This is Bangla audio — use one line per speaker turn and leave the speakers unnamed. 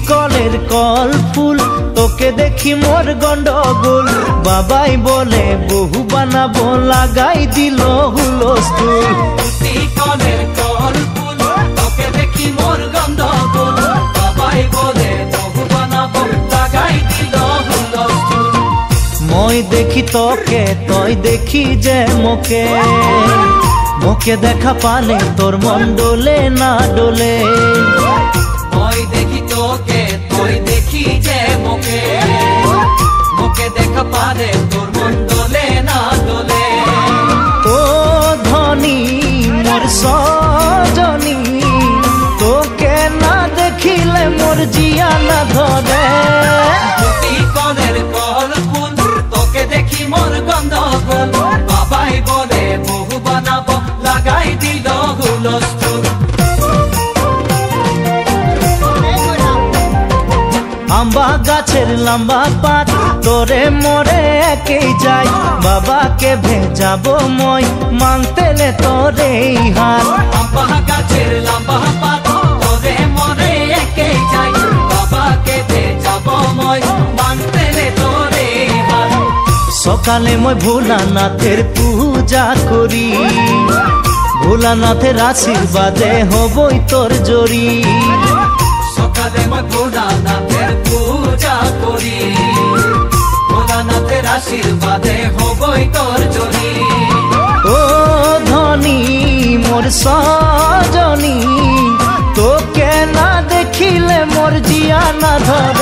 কলের কল ফুল তোকে দেখি মোর গন্ডগোল বাবাই বলে বহু বানাবো লাগাই দিল হুলস্থুল
কলের কল ফুল তোকে দেখি মোর গন্ডগোল বাবাই বলে বহু বানাবো লাগাই দিল হুলস্থুল
মই দেখি তোকে তই দেখি যে মোকে মোকে দেখা পালে তোর মন ডোলে না ডোলে
মই দেখি তোকে তুই দেখি যে মোকে মোকে দেখা পারে তোর মন দোলে না দোলে
ও ধনী মোর সজনী তোকে না দেখিলে মোর জিয়া না ধরে
কলের কল ফুল তোকে দেখি মোর গন্ডগোল বাবাই বলে বহু বানাবো লাগাই দিল হুলস্থুল
আম্বা গাছের লম্বা পাত তোরে মোরে একেই যাই বাবাকে ভেজাবো মই মাংতেলে তোরে হাত
আম্বা গাছের লম্বা পাত তোরে মোরে একেই যাই বাবাকে ভেজাবো মই মাংতেলে তোরে হাত
সকালে মই ভোলানাথের পূজা করি ভোলানাথের আশীর্বাদে হবই তোর জড়ি
সকালে মই ভোলানাথের পূজা করি ভোলানাথের আশীর্বাদে হবই তোর জড়ি
ও ধনী মোর সজনী তোকে না দেখিলে মোর জিয়া না ধরে